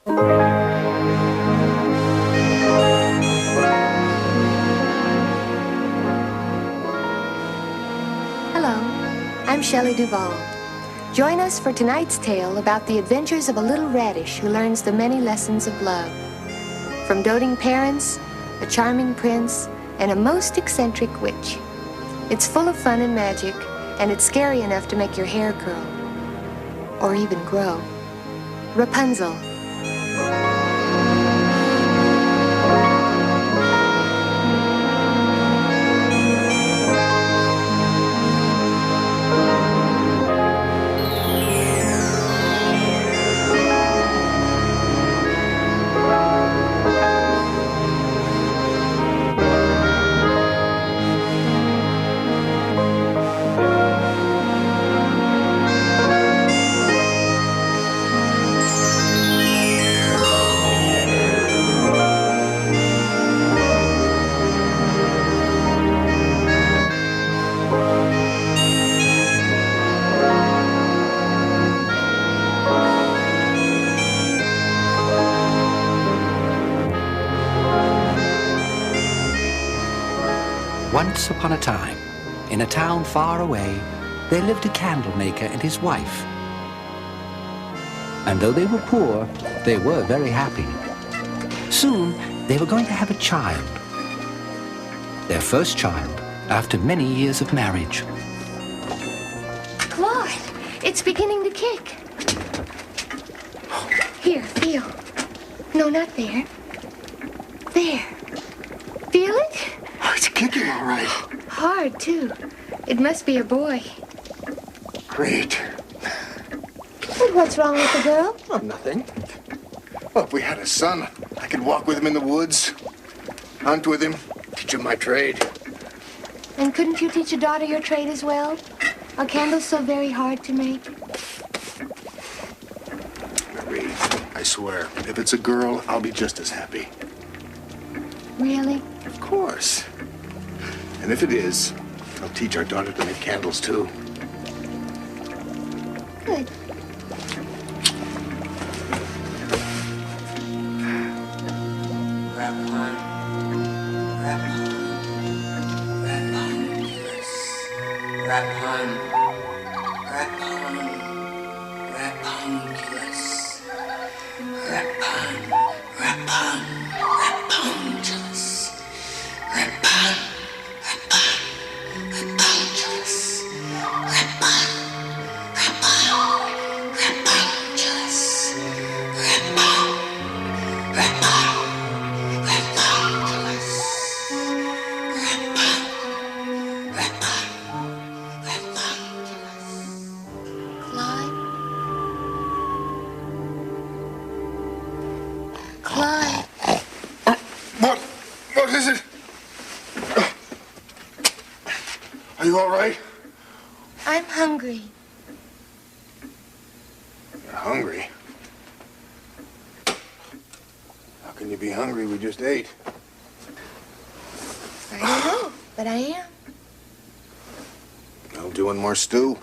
I'm Shelley Duvall. Join us for tonight's tale about the adventures of a little radish who learns the many lessons of love. From doting parents, a charming prince, and a most eccentric witch. It's full of fun and magic, and it's scary enough to make your hair curl. Or even grow. Rapunzel. Once upon a time, in a town far away, there lived a candle maker and his wife. And though they were poor, they were very happy. Soon, they were going to have a child. Their first child, after many years of marriage. Claude, it's beginning to kick. Here, feel. No, not there. There. Feel it? Oh, it's kicking all right. Hard, too. It must be a boy. Great. And what's wrong with the girl? Oh, nothing. Well, if we had a son, I could walk with him in the woods, hunt with him, teach him my trade. And couldn't you teach a daughter your trade as well? Are candles so very hard to make? Marie, I swear, if it's a girl, I'll be just as happy. Really? Of course. And if it is, I'll teach our daughter to make candles, too. Good. What is it? Are you all right? I'm hungry. You're hungry? How can you be hungry? We just ate. I don't know, but I am. No doing more stew?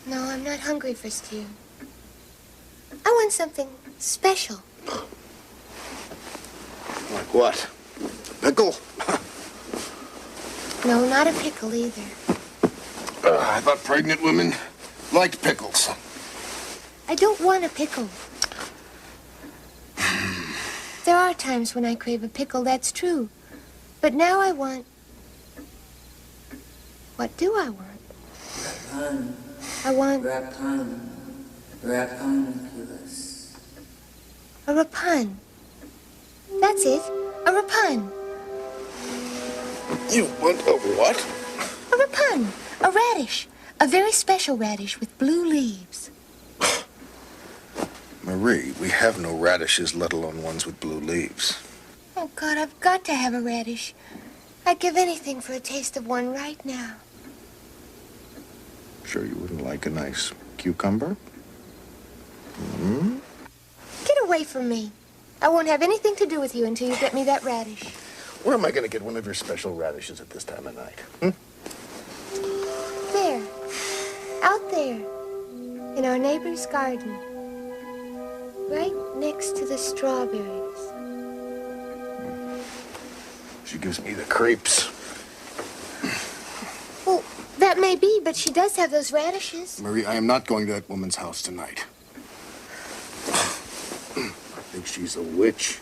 No, I'm not hungry for stew. I want something special. Like what? A pickle? No, not a pickle either. I thought pregnant women liked pickles. I don't want a pickle. There are times when I crave a pickle, that's true. But now I want... What do I want? Rapun. I want... Rapun. Rapunculus. A rapun. That's it. A rapun. You want a what? A rapun. A radish. A very special radish with blue leaves. Marie, we have no radishes, let alone ones with blue leaves. Oh, God, I've got to have a radish. I'd give anything for a taste of one right now. Sure you wouldn't like a nice cucumber? Hmm? Get away from me. I won't have anything to do with you until you get me that radish. Where am I going to get one of your special radishes at this time of night? There. Out there. In our neighbor's garden. Right next to the strawberries. She gives me the creeps. Well, that may be, but she does have those radishes. Marie, I am not going to that woman's house tonight. I think she's a witch.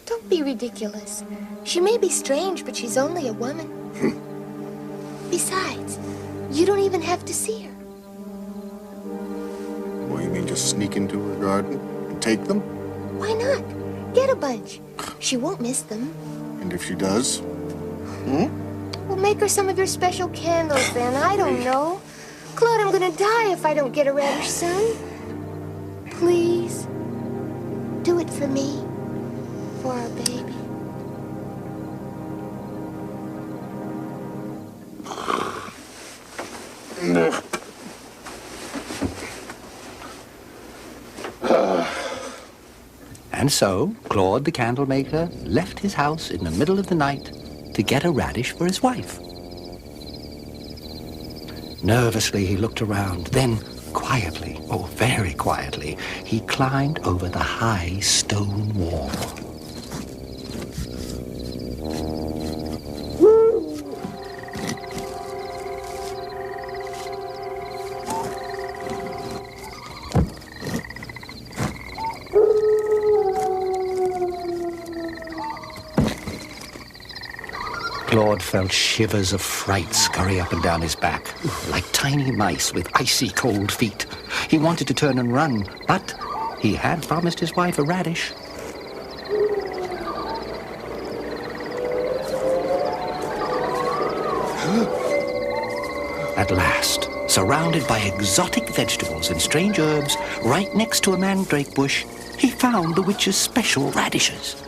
Don't be ridiculous. She may be strange, but she's only a woman. Besides, you don't even have to see her. What, you mean just sneak into her garden and take them? Why not? Get a bunch. She won't miss them. And if she does? Well, make her some of your special candles then. I don't know. Claude, I'm gonna die if I don't get a radish soon. Please, do it for me. For our baby. And so, Claude the candle maker left his house in the middle of the night to get a radish for his wife. Nervously, he looked around. Then, quietly, oh, very quietly, he climbed over the high stone wall. Claude felt shivers of fright scurry up and down his back, like tiny mice with icy cold feet. He wanted to turn and run, but he had promised his wife a radish. At last, surrounded by exotic vegetables and strange herbs, right next to a mandrake bush, he found the witch's special radishes.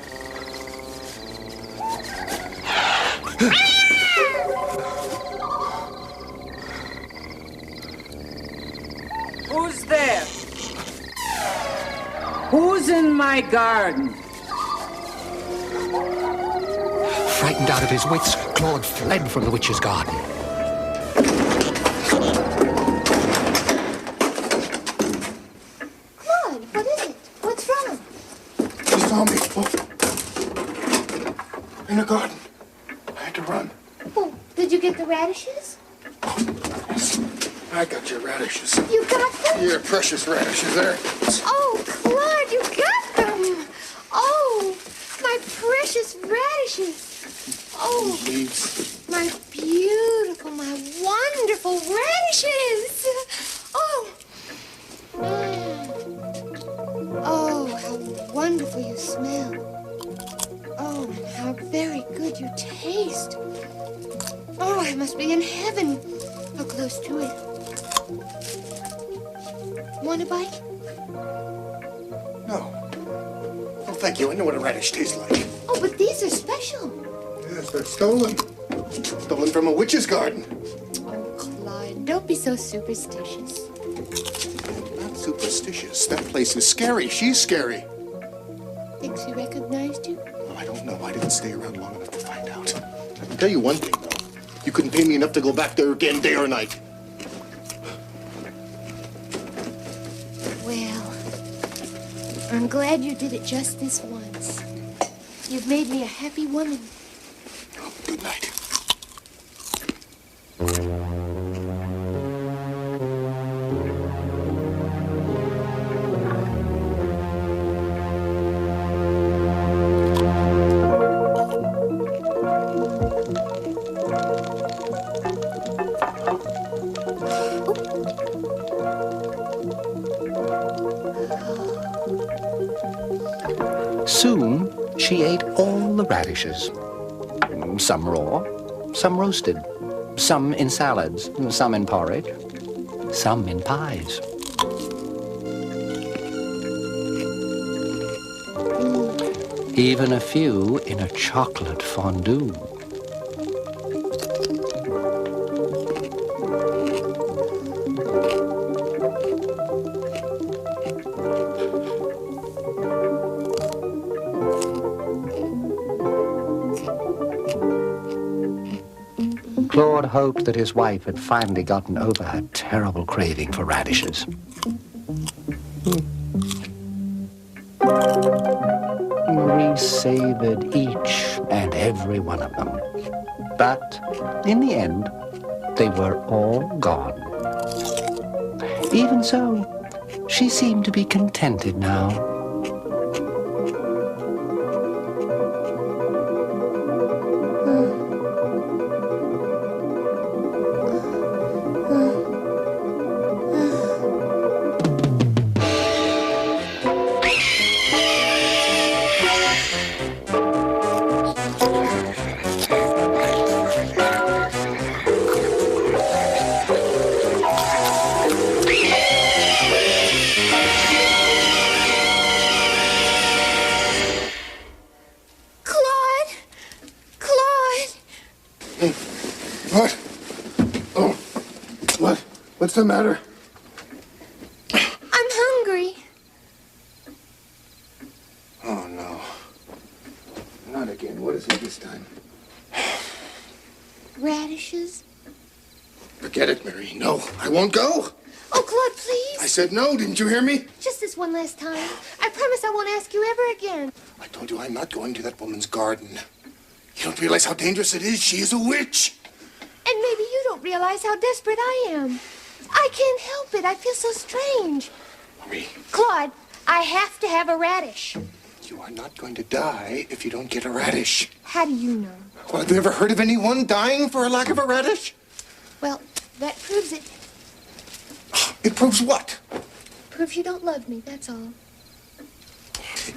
Who's there? Who's in my garden? Frightened out of his wits, Claude fled from the witch's garden. Claude, what is it? What's wrong? She saw me. Oh. In the garden. I had to run. Oh, did you get the radishes? Yes. I got your radishes. You got them? Your precious radishes there. Oh, Claude, you got them! Oh, my precious radishes! Oh, Leaves. my beautiful, my wonderful radishes! Oh! Oh, how wonderful you smell. Oh, and how very good you taste. Oh, I must be in heaven. How close to it. Want a bite? No. Oh, thank you. I know what a radish tastes like. Oh, but these are special. Yes, they're stolen. Stolen from a witch's garden. Oh, Clyde, don't be so superstitious. Not superstitious. That place is scary. She's scary. Think she recognized you? Well, I don't know. I didn't stay around long enough to find out. I can tell you one thing, though. You couldn't pay me enough to go back there again, day or night. Well, I'm glad you did it just this once. You've made me a happy woman. Oh, good night. Soon, she ate all the radishes. Some raw, some roasted, some in salads, some in porridge, some in pies. Even a few in a chocolate fondue. Claude hoped that his wife had finally gotten over her terrible craving for radishes. savored each and every one of them. But in the end, they were all gone. Even so, she seemed to be contented now. What's the matter? I'm hungry. Oh, no. Not again. What is it this time? Radishes? Forget it, Mary. No, I won't go. Oh, Claude, please. I said no. Didn't you hear me? Just this one last time. I promise I won't ask you ever again. I told you I'm not going to that woman's garden. You don't realize how dangerous it is. She is a witch. And maybe you don't realize how desperate I am. I can't help it. I feel so strange. Marie. Claude, I have to have a radish. You are not going to die if you don't get a radish. How do you know? Well, have you ever heard of anyone dying for a lack of a radish? Well, that proves it. It proves what? Proves you don't love me, that's all.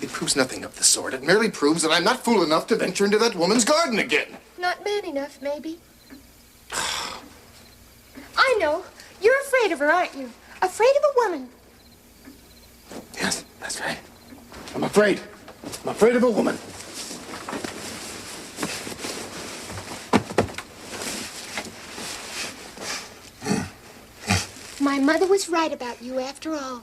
It proves nothing of the sort. It merely proves that I'm not fool enough to venture into that woman's garden again. Not man enough, maybe. I know. You're afraid of her, aren't you? Afraid of a woman. Yes, that's right. I'm afraid. I'm afraid of a woman. My mother was right about you after all.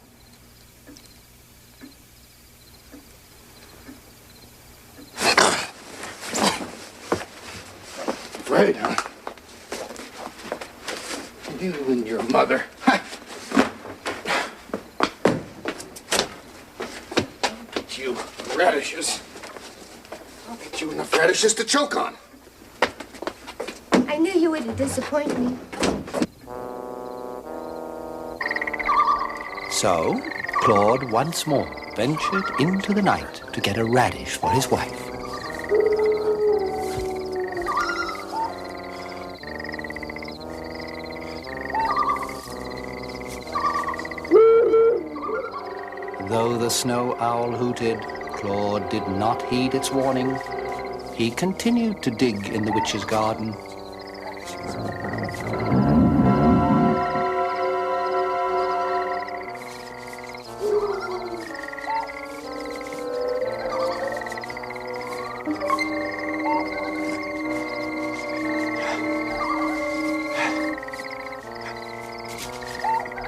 Afraid, huh? You and your mother. I'll get you radishes. I'll get you enough radishes to choke on. I knew you wouldn't disappoint me. So, Claude once more ventured into the night to get a radish for his wife. Though the snow owl hooted, Claude did not heed its warning. He continued to dig in the witch's garden.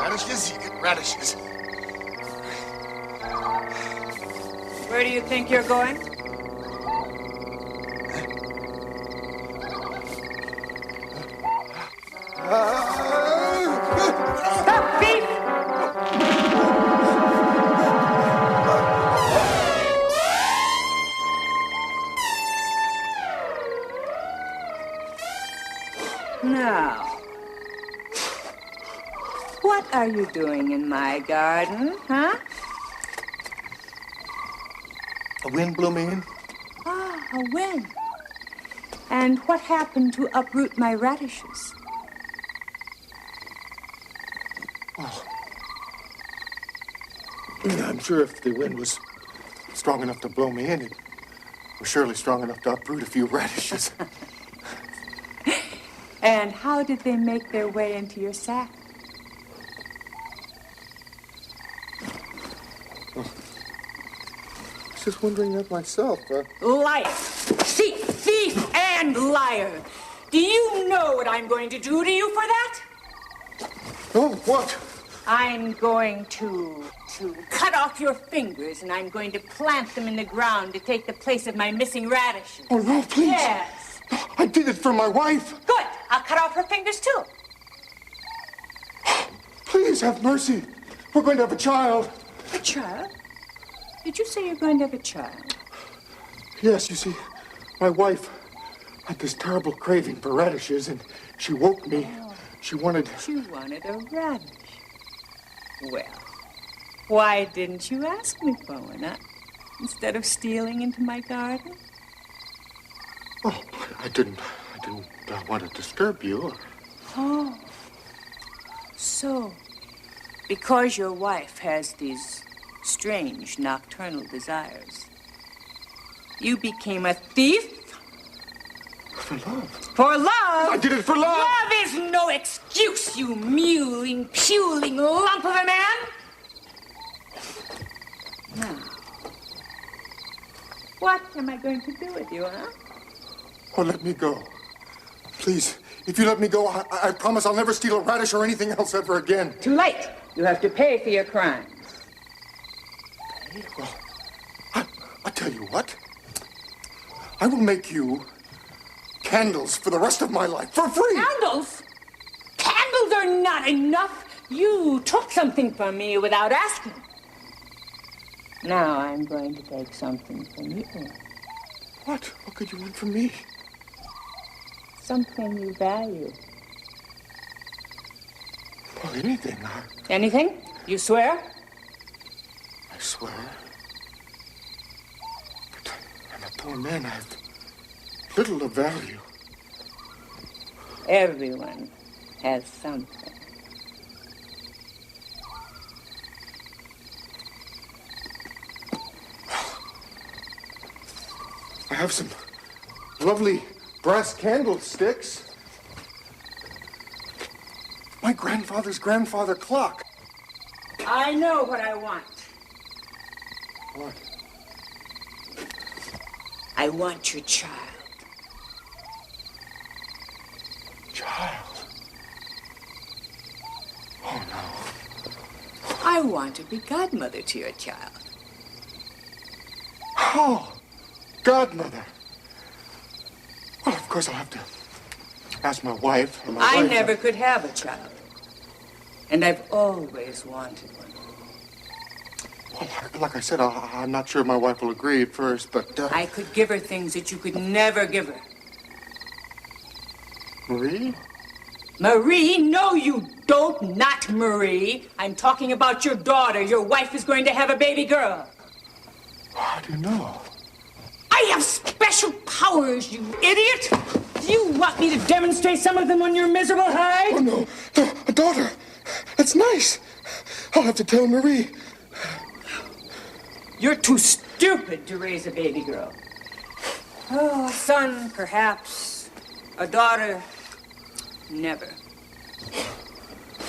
Radishes? You get radishes. Where do you think you're going? Stop, thief! Now, what are you doing in my garden, huh? A wind blew me in. Ah, a wind. And what happened to uproot my radishes? I'm sure if the wind was strong enough to blow me in, it was surely strong enough to uproot a few radishes. And how did they make their way into your sack? I was just wondering that myself. Liar! Thief and liar! Do you know what I'm going to do to you for that? Oh, what? I'm going to cut off your fingers, and I'm going to plant them in the ground to take the place of my missing radishes. Oh, no, please. Yes. I did it for my wife. Good. I'll cut off her fingers, too. Please have mercy. We're going to have a child. A child? Did you say you're going to have a child? Yes, you see, my wife had this terrible craving for radishes, and she woke me. She wanted a radish. Well, why didn't you ask me for one, huh? Instead of stealing into my garden? Oh, I didn't want to disturb you. Oh. So, because your wife has these strange nocturnal desires, you became a thief? For love. For love? I did it for love! Love is no excuse, you mewling, puling lump of a man! Now, what am I going to do with you, huh? Oh, let me go. Please, if you let me go, I promise I'll never steal a radish or anything else ever again. Too late. You have to pay for your crimes. Well, I'll tell you what. I will make you candles for the rest of my life, for free! Candles? Candles are not enough. You took something from me without asking. Now I'm going to take something from you. What? What could you want from me? Something you value. Well, anything. Anything? You swear? I swear. But I'm a poor man. I have little of value. Everyone has something. I have some lovely brass candlesticks. My grandfather's grandfather clock. I know what I want. What? I want your child. Child? Oh, no. I want to be godmother to your child. Oh, godmother. Well, of course, I'll have to ask my wife. I never could have a child. And I've always wanted one. Well, like I said, I'm not sure my wife will agree at first, but... I could give her things that you could never give her. Marie? Marie? No, you don't. Not Marie. I'm talking about your daughter. Your wife is going to have a baby girl. How do you know? I have special powers, you idiot! Do you want me to demonstrate some of them on your miserable hide? Oh, no. No, a daughter. That's nice. I'll have to tell Marie. You're too stupid to raise a baby girl. Oh, a son, perhaps. A daughter, never.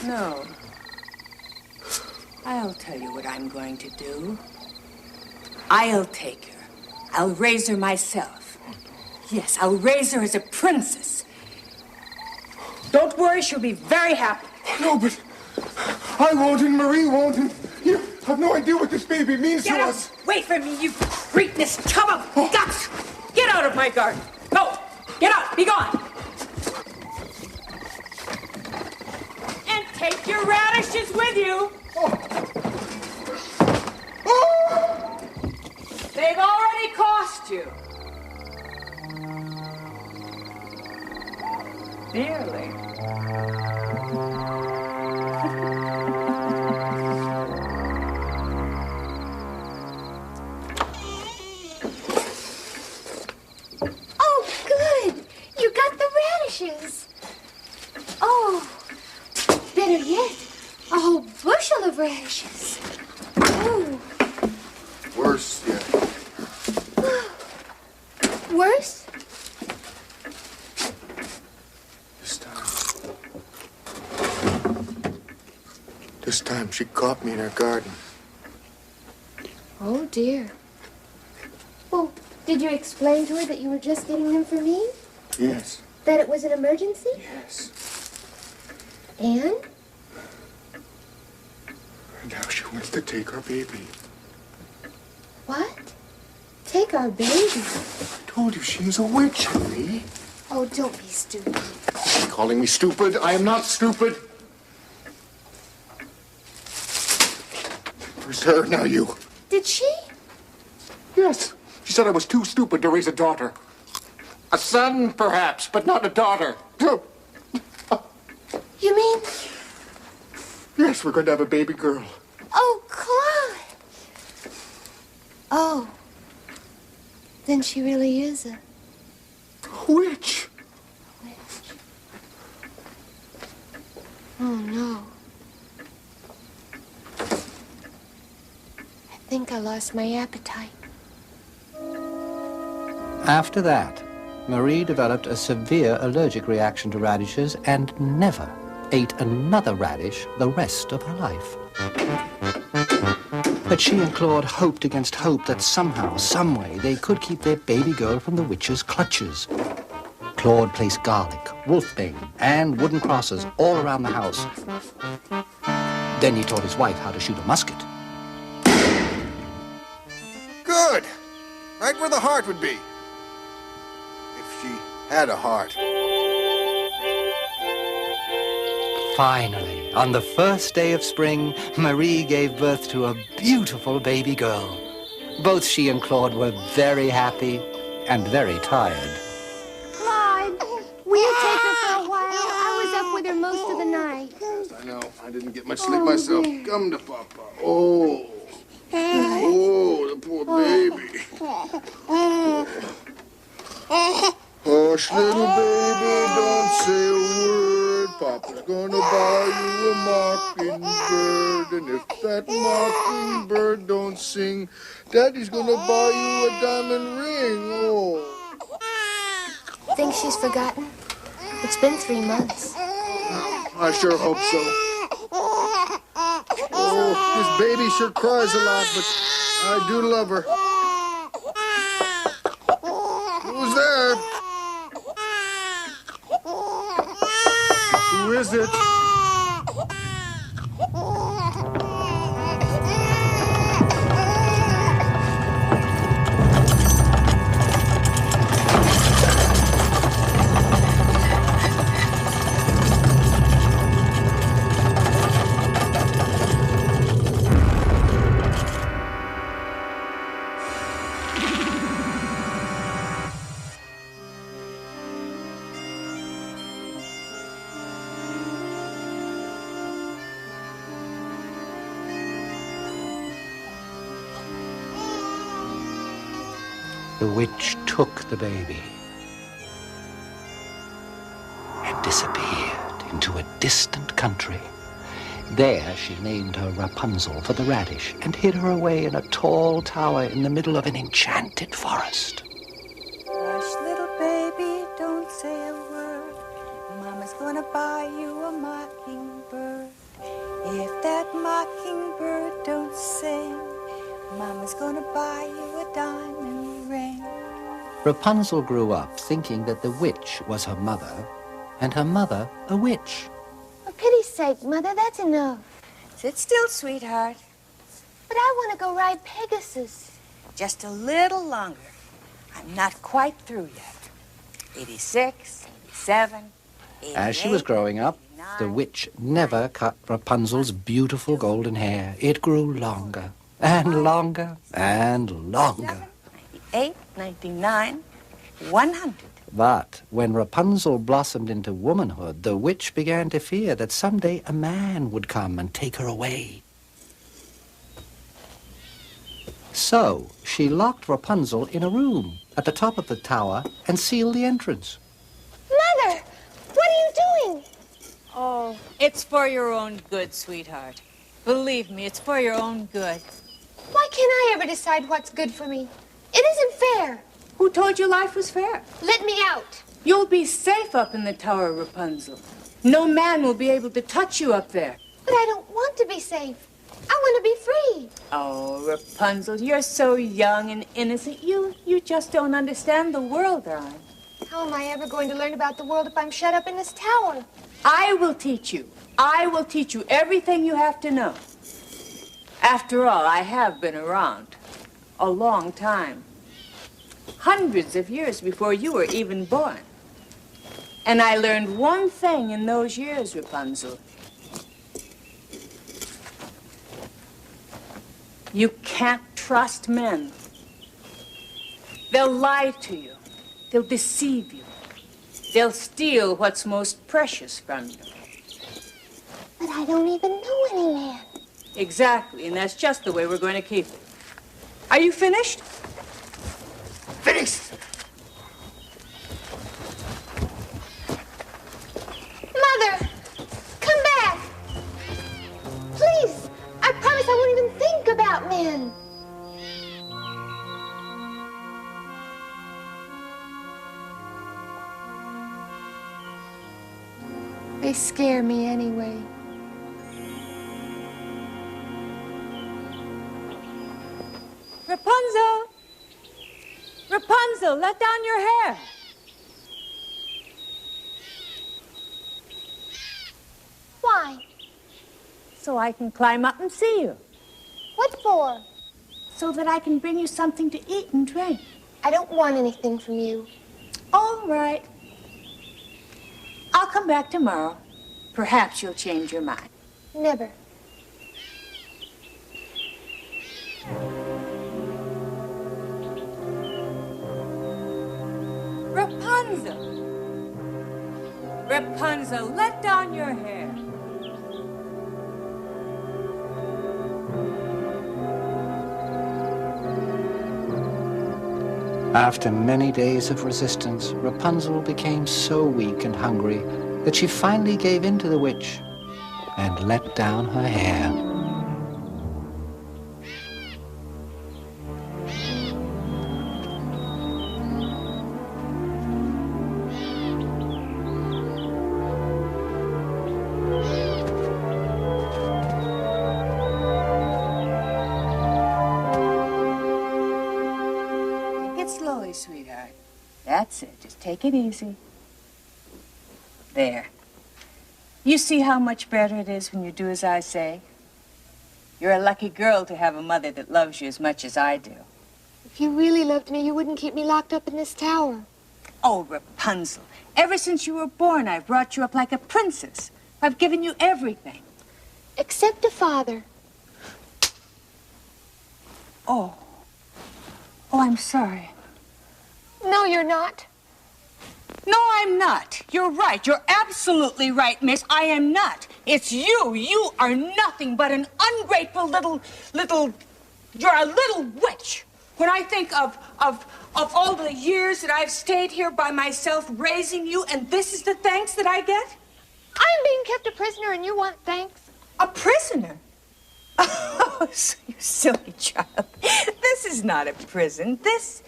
No. I'll tell you what I'm going to do. I'll take her. I'll raise her myself. Yes, I'll raise her as a princess. Don't worry, she'll be very happy. No, but I won't and Marie won't, and you have no idea what this baby means to us. Wait for me, you cretinous tub of guts! Get out of my garden! Go! Get out! Be gone! And take your radishes with you! They've already cost you. Dearly. Oh, good. You got the radishes. Oh, better yet, a whole bushel of radishes. Oh. Worse yet. Worse? This time she caught me in her garden. Oh, dear. Well, did you explain to her that you were just getting them for me? Yes. That it was an emergency? Yes. And? And now she wants to take our baby. What? Take our baby? I told you she's a witch, Henry. Oh, don't be stupid. She's calling me stupid. I am not stupid. First her, now you. Did she? Yes. She said I was too stupid to raise a daughter. A son, perhaps, but not a daughter. You mean? Yes, we're going to have a baby girl. Oh, Claude. Oh. Then she really is a Witch. witch. Oh, no. I think I lost my appetite. After that, Marie developed a severe allergic reaction to radishes and never ate another radish the rest of her life. But she and Claude hoped against hope that somehow, someway, they could keep their baby girl from the witch's clutches. Claude placed garlic, wolfbane, and wooden crosses all around the house. Then he taught his wife how to shoot a musket. Good. Right where the heart would be. If she had a heart. Finally, on the first day of spring, Marie gave birth to a beautiful baby girl. Both she and Claude were very happy and very tired. Claude, will you take her for a while? I was up with her most of the night. I know. I didn't get much sleep myself. Come to Papa. Oh. Oh, the poor baby. Hush, little baby, don't say a word. Papa's gonna buy you a mockingbird. And if that mockingbird don't sing, Daddy's gonna buy you a diamond ring. Oh. Think she's forgotten? It's been 3 months. I sure hope so. Oh, this baby sure cries a lot, but I do love her. Who's there? Who is it? The witch took the baby and disappeared into a distant country. There she named her Rapunzel for the radish and hid her away in a tall tower in the middle of an enchanted forest. Hush, little baby, don't say a word. Mama's gonna buy you a mockingbird. If that mockingbird don't sing, Mama's gonna buy you a diamond ring. Rapunzel grew up thinking that the witch was her mother and her mother a witch. For pity's sake, Mother, that's enough. Sit still, sweetheart. But I want to go ride Pegasus. Just a little longer. I'm not quite through yet. 86, 87, 88. As she was growing up, the witch never cut Rapunzel's beautiful golden hair. It grew longer and longer and longer. 98, 99, 100. But when Rapunzel blossomed into womanhood, the witch began to fear that someday a man would come and take her away. So she locked Rapunzel in a room at the top of the tower and sealed the entrance. Mother, what are you doing? Oh, it's for your own good, sweetheart. Believe me, it's for your own good. Why can't I ever decide what's good for me? It isn't fair. Who told you life was fair? Let me out. You'll be safe up in the tower, Rapunzel. No man will be able to touch you up there. But I don't want to be safe. I want to be free. Oh, Rapunzel, you're so young and innocent. You just don't understand the world, darling. How am I ever going to learn about the world if I'm shut up in this tower? I will teach you. I will teach you everything you have to know. After all, I have been around a long time. Hundreds of years before you were even born. And I learned one thing in those years, Rapunzel. You can't trust men. They'll lie to you. They'll deceive you. They'll steal what's most precious from you. But I don't even know any man. Exactly, and that's just the way we're going to keep it. Are you finished? Finished! Mother! Come back! Please! I promise I won't even think about men. They scare me anyway. Rapunzel! Rapunzel, let down your hair. Why? So I can climb up and see you. What for? So that I can bring you something to eat and drink. I don't want anything from you. All right. I'll come back tomorrow. Perhaps you'll change your mind. Never. Rapunzel! Rapunzel, let down your hair. After many days of resistance, Rapunzel became so weak and hungry that she finally gave in to the witch and let down her hair. Slowly, sweetheart. That's it. Just take it easy. There. You see how much better it is when you do as I say? You're a lucky girl to have a mother that loves you as much as I do. If you really loved me, you wouldn't keep me locked up in this tower. Oh, Rapunzel, ever since you were born, I've brought you up like a princess. I've given you everything. Except a father. Oh. Oh, I'm sorry. No, you're not. No, I'm not. You're right. You're absolutely right, miss. I am not. It's you. You are nothing but an ungrateful little... You're a little witch. When I think of all the years that I've stayed here by myself raising you, and this is the thanks that I get? I'm being kept a prisoner and you want thanks? A prisoner? Oh, you silly child. This is not a prison. This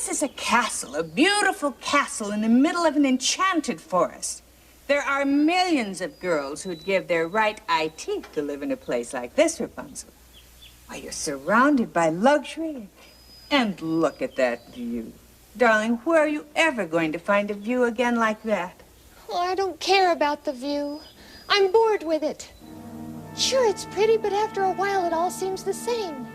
is a castle, a beautiful castle in the middle of an enchanted forest. There are millions of girls who'd give their right eye teeth to live in a place like this, Rapunzel. Why, you're surrounded by luxury. And look at that view. Darling, where are you ever going to find a view again like that? Oh, I don't care about the view. I'm bored with it. Sure, it's pretty, but after a while it all seems the same.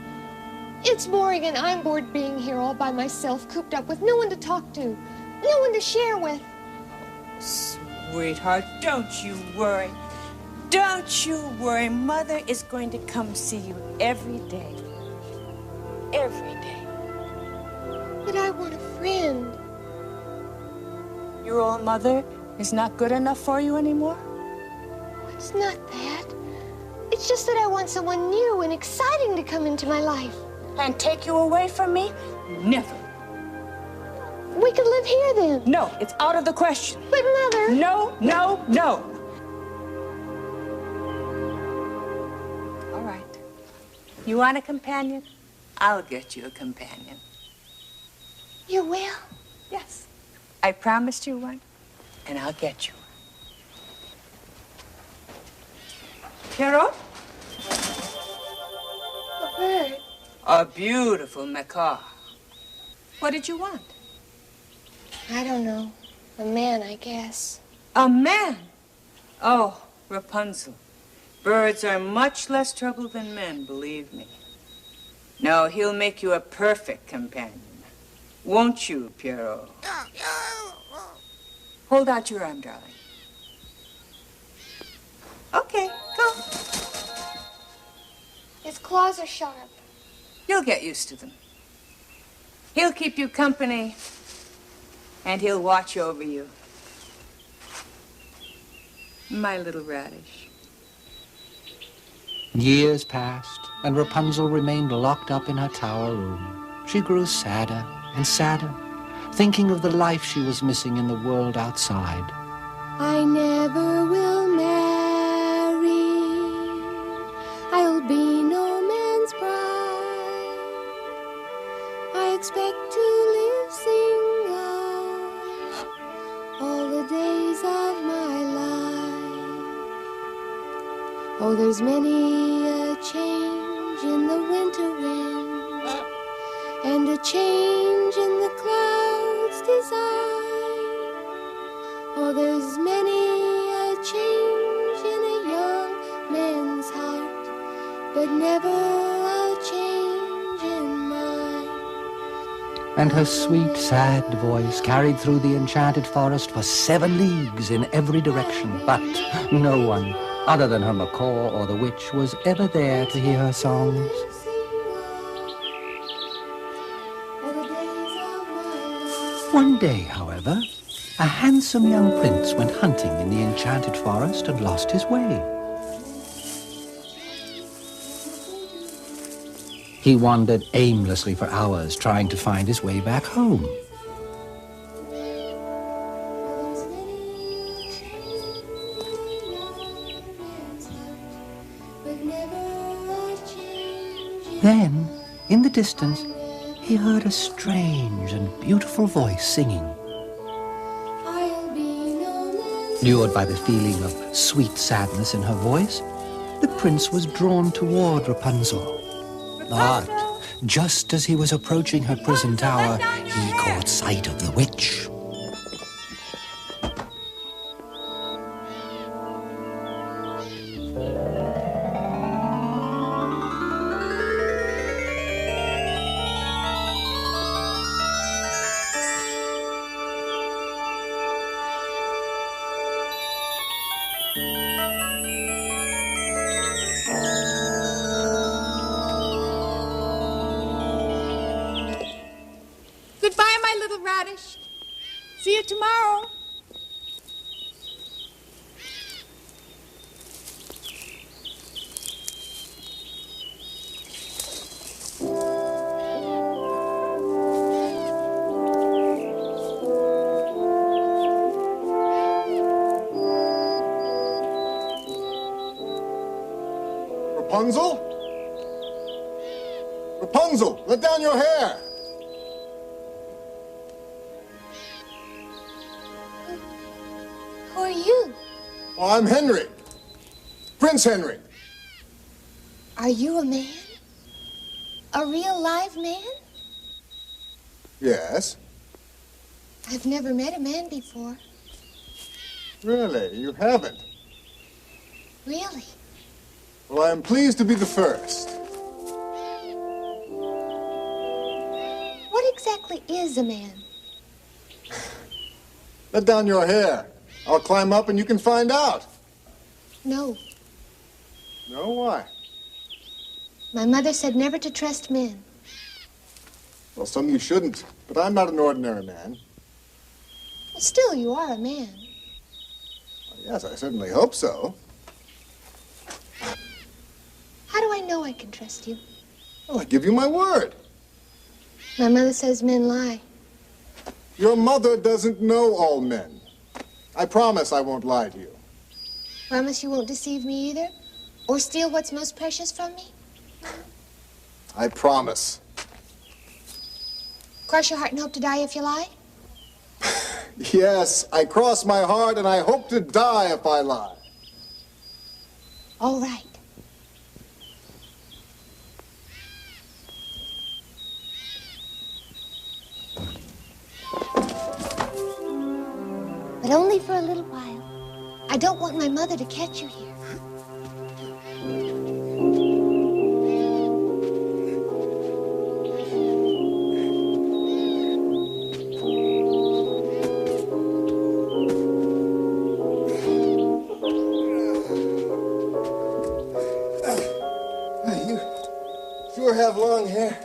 It's boring and I'm bored being here all by myself, cooped up with no one to talk to, no one to share with. Sweetheart, don't you worry. Don't you worry. Mother is going to come see you every day. Every day. But I want a friend. Your old mother is not good enough for you anymore? It's not that. It's just that I want someone new and exciting to come into my life. And take you away from me? Never. We could live here then. No, it's out of the question. But Mother... No, no, no. All right. You want a companion? I'll get you a companion. You will? Yes. I promised you one, and I'll get you one. Pierrot? A bird. A beautiful macaw. What did you want? I don't know. A man, I guess. A man? Oh, Rapunzel. Birds are much less trouble than men, believe me. No, he'll make you a perfect companion. Won't you, Pierrot? Hold out your arm, darling. Okay, go. His claws are sharp. You'll get used to them. He'll keep you company, and he'll watch over you. My little radish. Years passed, and Rapunzel remained locked up in her tower room. She grew sadder and sadder, thinking of the life she was missing in the world outside. I never will marry. I'll be no man's bride. I expect to live single all the days of my life. Oh, there's many a change in the winter wind, and a change in the clouds' design. Oh, there's many a change in a young man's heart, but never a change in mine. And her sweet, sad voice carried through the enchanted forest for 7 leagues in every direction, but no one, other than her macaw or the witch, was ever there to hear her songs. One day, however, a handsome young prince went hunting in the enchanted forest and lost his way. He wandered aimlessly for hours, trying to find his way back home. Then, in the distance, he heard a strange and beautiful voice singing. Lured by the feeling of sweet sadness in her voice, the prince was drawn toward Rapunzel. But just as he was approaching her prison tower, he caught sight of the witch. Goodbye, my little radish. See you tomorrow. Rapunzel? Rapunzel, let down your hair! Who are you? Well, I'm Henry. Prince Henry. Are you a man? A real live man? Yes. I've never met a man before. Really? You haven't? Really? Well, I'm pleased to be the first. What exactly is a man? Let down your hair. I'll climb up and you can find out. No. No, why? My mother said never to trust men. Well, some you shouldn't, but I'm not an ordinary man. Well, still, you are a man. Yes, I certainly hope so. How do I know I can trust you? Well, I give you my word. My mother says men lie. Your mother doesn't know all men. I promise I won't lie to you. Promise you won't deceive me either? Or steal what's most precious from me? I promise. Cross your heart and hope to die if you lie? Yes, I cross my heart and I hope to die if I lie. All right. But only for a little while. I don't want my mother to catch you here. You sure have long hair.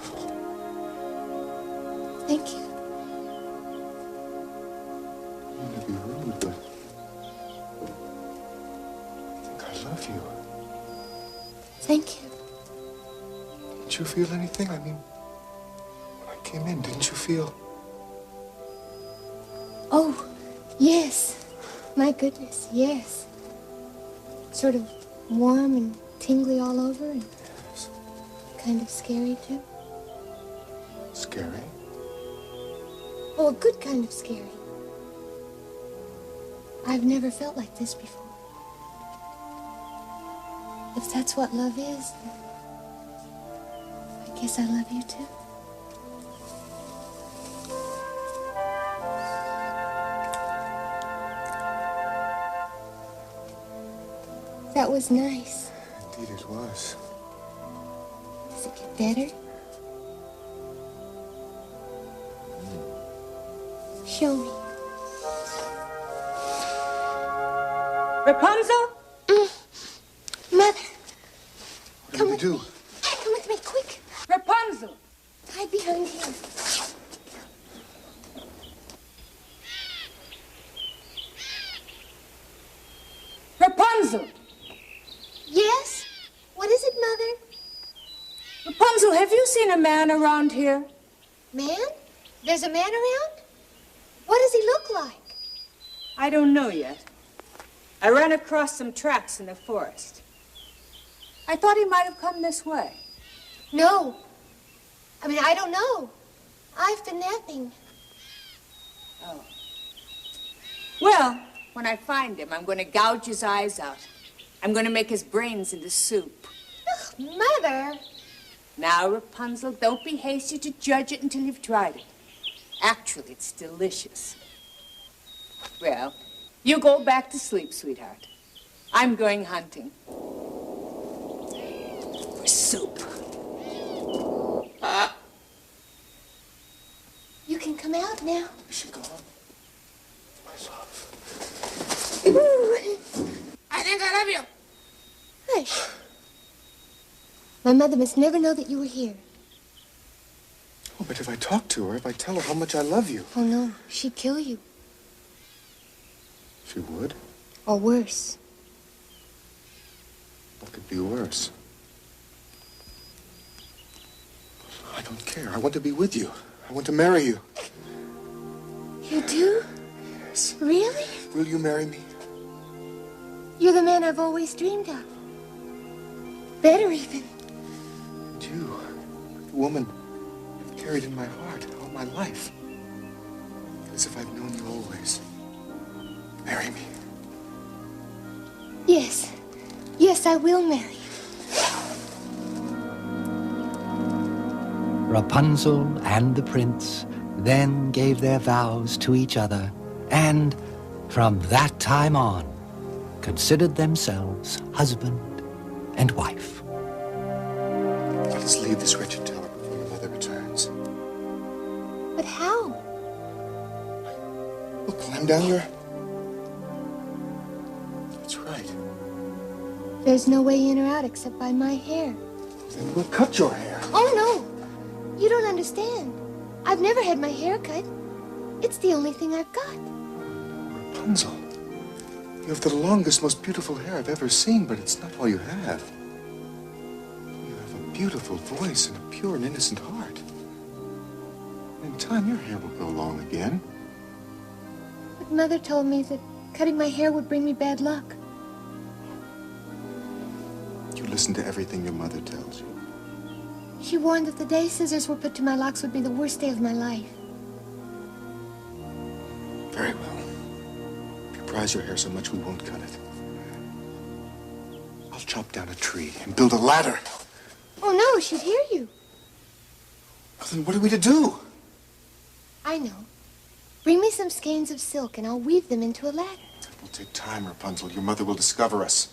beautiful. Thank you. I don't mean to be rude, but I think I love you. Thank you. Didn't you feel anything? I mean, when I came in, didn't you feel? Oh, yes. My goodness, yes. Sort of warm and tingly all over and Yes. kind of scary, too. Scary? Oh, a good kind of scary. I've never felt like this before. If that's what love is, then I guess I love you, too. That was nice. Indeed it was. Does it get better? Show me. Rapunzel? Mother, What did we do? come with me, quick. Rapunzel! Hide behind here. Rapunzel! Yes? What is it, Mother? Rapunzel, have you seen a man around here? Man? There's a man around? What does he look like? I don't know yet. I ran across some tracks in the forest. I thought he might have come this way. No. I don't know. I've been napping. Oh. Well, when I find him, I'm going to gouge his eyes out. I'm going to make his brains into soup. Ugh, Mother. Now, Rapunzel, don't be hasty to judge it until you've tried it. Actually, it's delicious. Well, you go back to sleep, sweetheart. I'm going hunting. For soup. You can come out now. Is she gone? My love. I think I love you. Hush. My mother must never know that you were here. Oh, but if I talk to her, if I tell her how much I love you. Oh, no. She'd kill you. She would? Or worse. What could be worse? I don't care. I want to be with you. I want to marry you. You do? Yes. Really? Will you marry me? You're the man I've always dreamed of. Better even. And you, the woman I've carried in my heart all my life. As if I've known you always. Marry me. Yes. Yes, I will marry you. Rapunzel and the prince then gave their vows to each other, and from that time on, considered themselves husband and wife. Let us leave this wretched tower before your mother returns. But how? We'll climb down your... That's right. There's no way in or out except by my hair. Then we'll cut your hair. Oh, no. You don't understand. I've never had my hair cut. It's the only thing I've got. Rapunzel, you have the longest, most beautiful hair I've ever seen, but it's not all you have. You have a beautiful voice and a pure and innocent heart. In time, your hair will grow long again. But Mother told me that cutting my hair would bring me bad luck. You listen to everything your mother tells you. She warned that the day scissors were put to my locks would be the worst day of my life. Very well. If you prize your hair so much, we won't cut it. I'll chop down a tree and build a ladder. Oh, no, she'd hear you. Well, then what are we to do? I know. Bring me some skeins of silk and I'll weave them into a ladder. It will take time, Rapunzel. Your mother will discover us.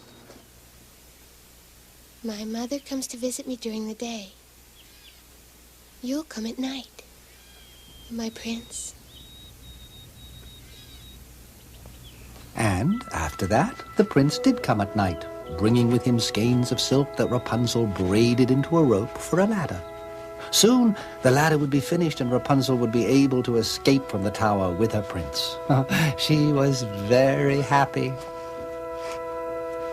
My mother comes to visit me during the day. You'll come at night, my prince. And after that, the prince did come at night, bringing with him skeins of silk that Rapunzel braided into a rope for a ladder. Soon the ladder would be finished and Rapunzel would be able to escape from the tower with her prince. She was very happy.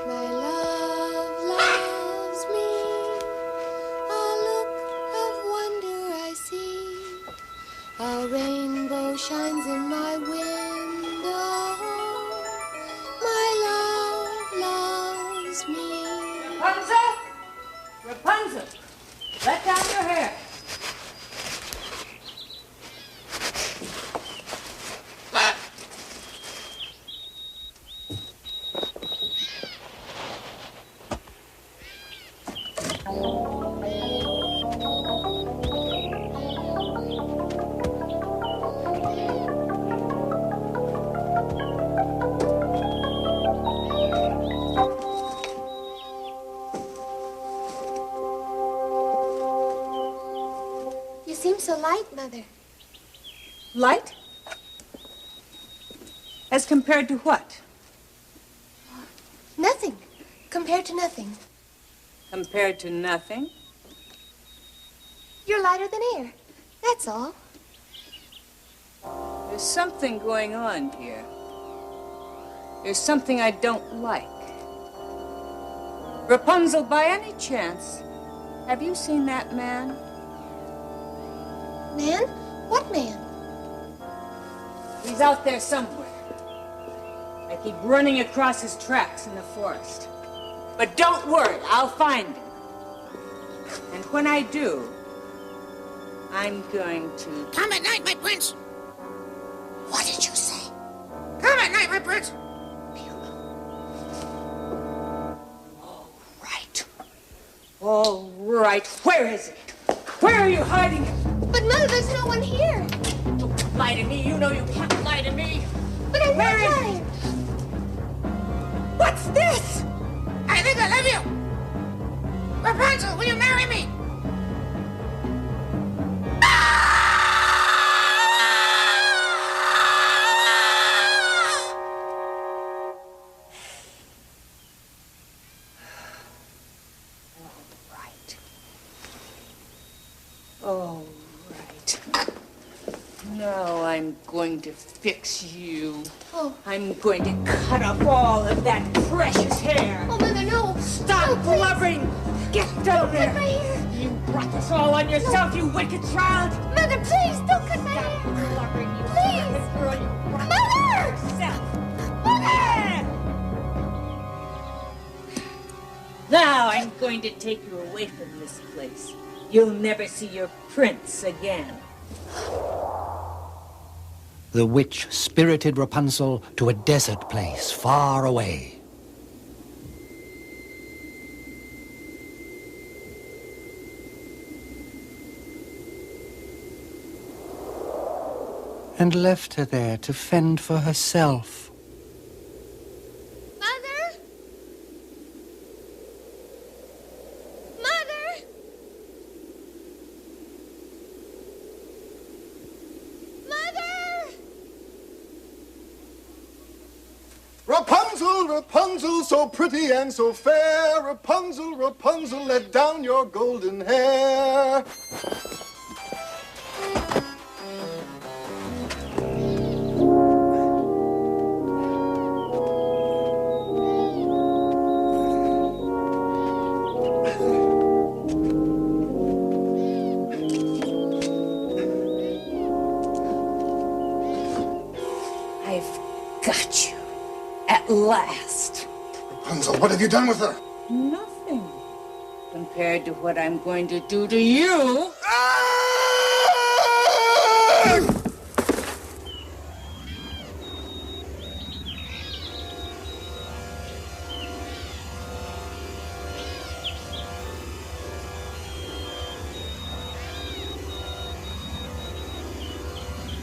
My love loves me. A look of wonder I see. A rainbow shines in my window. My love loves me. Rapunzel! Rapunzel! Let down your hair. You seem so light, Mother. Light? As compared to what? Nothing. Compared to nothing. Compared to nothing? You're lighter than air. That's all. There's something going on here. There's something I don't like. Rapunzel, by any chance, have you seen that man? Man? What man? He's out there somewhere. I keep running across his tracks in the forest. But don't worry, I'll find him. And when I do, I'm going to... Come at night, my prince. What did you say? Come at night, my prince. All right, where is he? Where are you hiding him? But Mother, there's no one here. Don't lie to me. You know you can't lie to me. But I'm Where not is lying. What's this? I think I love you. Rapunzel, will you marry me? All right. Now I'm going to fix you. Oh. I'm going to cut off all of that precious hair. Oh, Mother, no. Stop No, please. blubbering. Get down there. Cut my hair. You brought this all on yourself, you wicked child. Mother, please, don't cut my Stop hair. blubbering, you Please. wicked girl. You brought Mother! this on yourself. Now I'm going to take you away from this place. You'll never see your prince again. The witch spirited Rapunzel to a desert place far away. And left her there to fend for herself. Mother? Mother? Mother? Rapunzel, Rapunzel, so pretty and so fair. Rapunzel, Rapunzel, let down your golden hair. I've got you. At last. Rapunzel, what have you done with her? Nothing compared to what I'm going to do to you.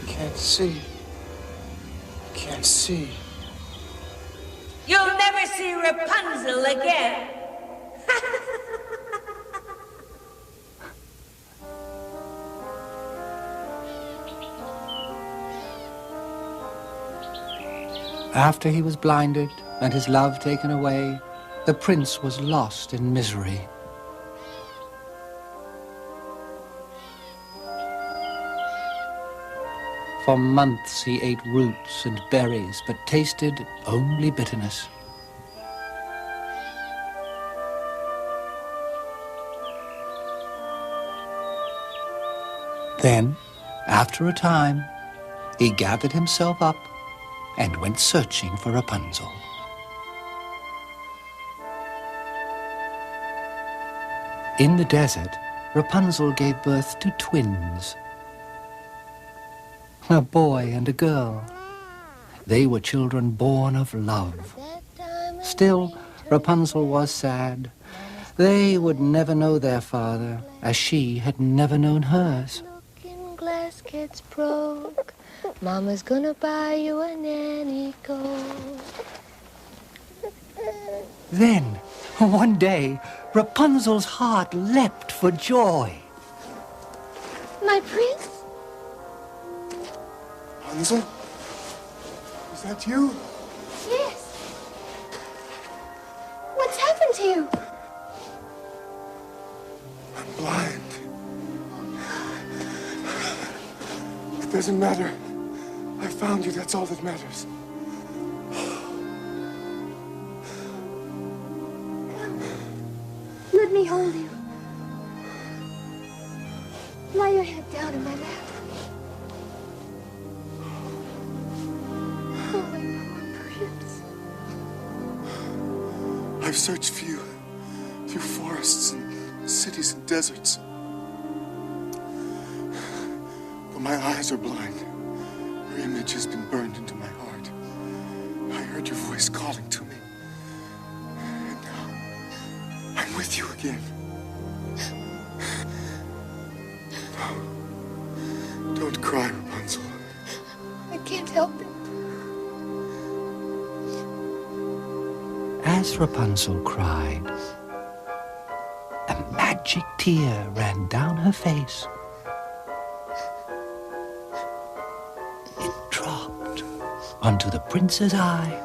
Can't see. Can't see. You'll never see Rapunzel again. After he was blinded and his love taken away, the prince was lost in misery. For months he ate roots and berries, but tasted only bitterness. Then, after a time, he gathered himself up and went searching for Rapunzel. In the desert, Rapunzel gave birth to twins, a boy and a girl. They were children born of love. Still, Rapunzel was sad. They would never know their father, as she had never known hers. Looking glass gets broke. Mama's gonna buy you a nanny coat. Then, one day, Rapunzel's heart leapt for joy. My prince? Rapunzel? Is that you? Yes. What's happened to you? I'm blind. It doesn't matter. I found you, that's all that matters. Let me hold you. Lie your head down in my lap. Oh, my poor prince. I've searched for you through forests and cities and deserts. But my eyes are blind. Your image has been burned into my heart. I heard your voice calling to me. And now, I'm with you again. No, don't cry, Rapunzel. I can't help it. As Rapunzel cried, a magic tear ran down her face. It dropped onto the prince's eye.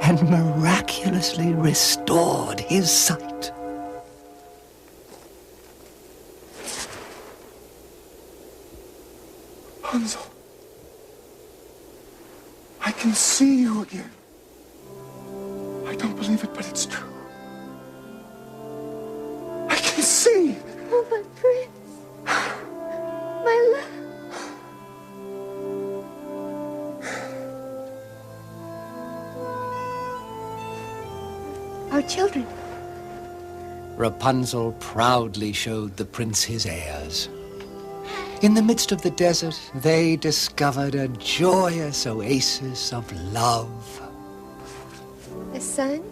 And miraculously restored his sight. Rapunzel, I can see you again. I don't believe it, but it's true. I can see. Oh, my prince. My love. Our children. Rapunzel proudly showed the prince his heirs. In the midst of the desert, they discovered a joyous oasis of love. A son?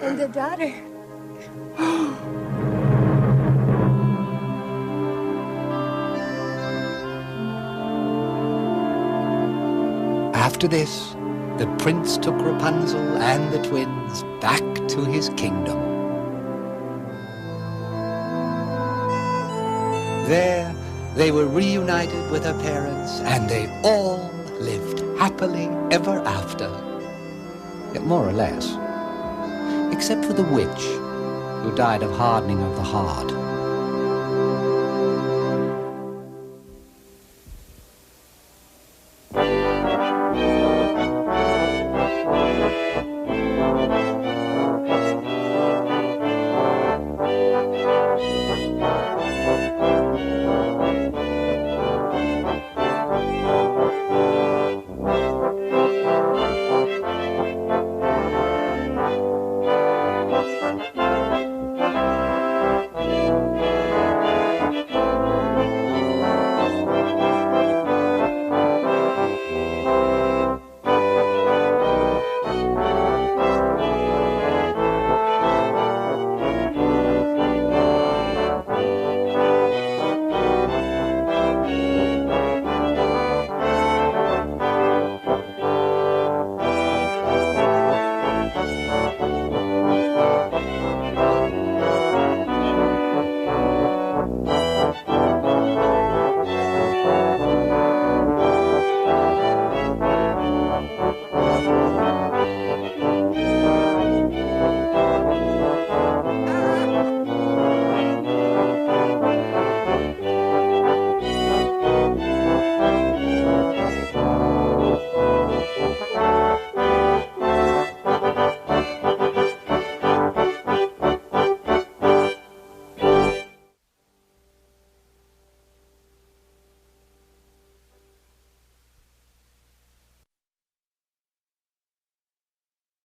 And a daughter. After this, the prince took Rapunzel and the twins back to his kingdom. There, they were reunited with their parents, and they all lived happily ever after. Yet more or less. Except for the witch, who died of hardening of the heart.